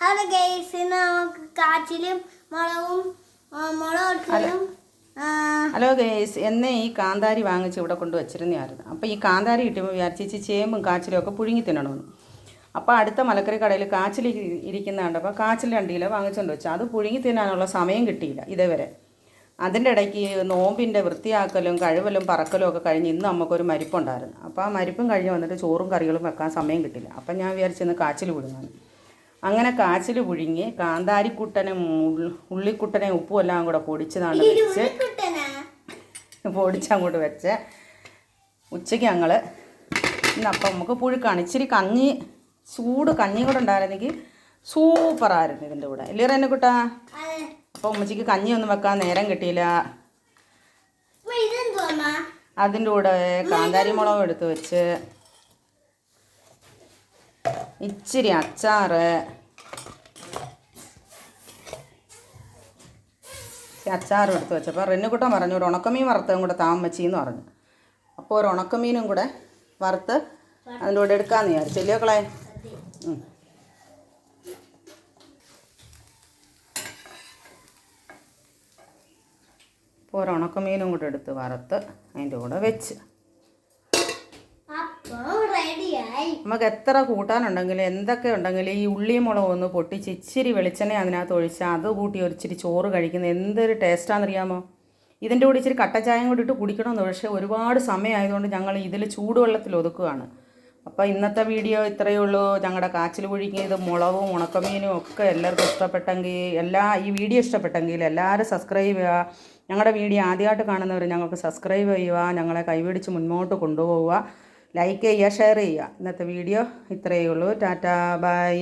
Hello guys, ഇന്ന് നമുക്ക് കാച്ചിലും മുളകും ഹലോ ഗൈസ്, എന്നെ ഈ കാന്താരി വാങ്ങിച്ച് ഇവിടെ കൊണ്ട് വെച്ചിരുന്നതായിരുന്നു. അപ്പോൾ ഈ കാന്താരി കിട്ടുമ്പോൾ വിചാരിച്ച് ചേമ്പും കാച്ചിലും ഒക്കെ പുഴുങ്ങി തിന്നണമെന്ന്. അപ്പോൾ അടുത്ത മലക്കറി കടയിൽ കാച്ചിൽ ഇരിക്കുന്ന കണ്ടപ്പോൾ കാച്ചിൽ 2 കിലോ വാങ്ങിച്ചുകൊണ്ട് വെച്ചു. അത് പുഴുങ്ങി തിന്നാനുള്ള സമയം കിട്ടിയില്ല ഇതേവരെ. അതിൻ്റെ ഇടയ്ക്ക് നോമ്പിൻ്റെ വൃത്തിയാക്കലും കഴിവലും പറക്കലും ഒക്കെ കഴിഞ്ഞ് ഇന്ന് നമുക്കൊരു മരിപ്പുണ്ടായിരുന്നു. അപ്പോൾ ആ മരിപ്പും കഴിഞ്ഞ് വന്നിട്ട് ചോറും കറികളും വെക്കാൻ സമയം കിട്ടില്ല. അപ്പം ഞാൻ വിചാരിച്ചിന്ന് കാച്ചിൽ പുഴുങ്ങാൻ. അങ്ങനെ കാച്ചിൽ പുഴുങ്ങി കാന്താരിക്കുട്ടനും ഉള്ളിക്കുട്ടനെയും ഉപ്പും എല്ലാം കൂടെ പൊടിച്ചതാണ് വെച്ച് പൊടിച്ചങ്ങോട്ട് വെച്ച് ഉച്ചയ്ക്ക് ഞങ്ങൾ ഇന്നപ്പം നമുക്ക് പുഴുക്കാണ്. ഇച്ചിരി കഞ്ഞി, ചൂട് കഞ്ഞി കൂടെ ഉണ്ടായിരുന്നെങ്കിൽ സൂപ്പറായിരുന്നു ഇതിൻ്റെ കൂടെ. ഇല്ലേ റെന്നുകുട്ടാ? അപ്പോൾ ഉമ്മച്ചിക്ക് കഞ്ഞിയൊന്നും വെക്കാൻ നേരം കിട്ടിയില്ല. അതിൻ്റെ കൂടെ കാന്താരി മുളകും എടുത്ത് വെച്ച് ഇച്ചിരി അച്ചാറും എടുത്ത് വെച്ചപ്പോൾ റെന്നുകുട്ടൻ പറഞ്ഞു ഒരു ഉണക്കമീൻ വറുത്തതും കൂടെ താമച്ചിന്ന് പറഞ്ഞു. അപ്പോൾ ഒരു ഉണക്കമീനും കൂടെ വറുത്ത് അതിൻ്റെ കൂടെ എടുക്കാമെന്ന് വിചാരിച്ചു. ഇല്ലയോ കളെ? അപ്പോൾ ഒരു ഉണക്കമീനും കൂടെ എടുത്ത് വറുത്ത് അതിൻ്റെ കൂടെ വെച്ച് നമുക്ക് എത്ര കൂട്ടാനുണ്ടെങ്കിലും എന്തൊക്കെ ഉണ്ടെങ്കിലും ഈ ഉള്ളിയും മുളകും ഒന്ന് പൊട്ടിച്ച് ഇച്ചിരി വെളിച്ചെണ്ണ അതിനകത്ത് ഒഴിച്ചാൽ അത് കൂട്ടി ഒരിച്ചിരി ചോറ് കഴിക്കുന്നത് എന്തൊരു ടേസ്റ്റാണെന്നറിയാമോ? ഇതിൻ്റെ കൂടെ ഇച്ചിരി കട്ടച്ചായം കൂടി ഇട്ട് കുടിക്കണമെന്ന്. പക്ഷേ ഒരുപാട് സമയമായതുകൊണ്ട് ഞങ്ങൾ ഇതിൽ ചൂടുവെള്ളത്തിൽ ഒതുക്കുകയാണ്. അപ്പോൾ ഇന്നത്തെ വീഡിയോ ഇത്രയേ ഉള്ളൂ. ഞങ്ങളുടെ കാച്ചിൽ പുഴുങ്ങിയത് മുളകും ഉണക്കമീനും ഒക്കെ എല്ലാവർക്കും ഇഷ്ടപ്പെട്ടെങ്കിൽ ഈ വീഡിയോ ഇഷ്ടപ്പെട്ടെങ്കിൽ എല്ലാവരും സബ്സ്ക്രൈബ് ചെയ്യുക. ഞങ്ങളുടെ വീഡിയോ ആദ്യമായിട്ട് കാണുന്നവർ ഞങ്ങൾക്ക് സബ്സ്ക്രൈബ് ചെയ്യുക, ഞങ്ങളെ കൈപിടിച്ച് മുന്നോട്ട് കൊണ്ടുപോവുക, ലൈക്ക് ചെയ്യുക, ഷെയർ ചെയ്യുക. ഇന്നത്തെ വീഡിയോ ഇത്രയേ ഉള്ളൂ. ടാറ്റാ, ബൈ.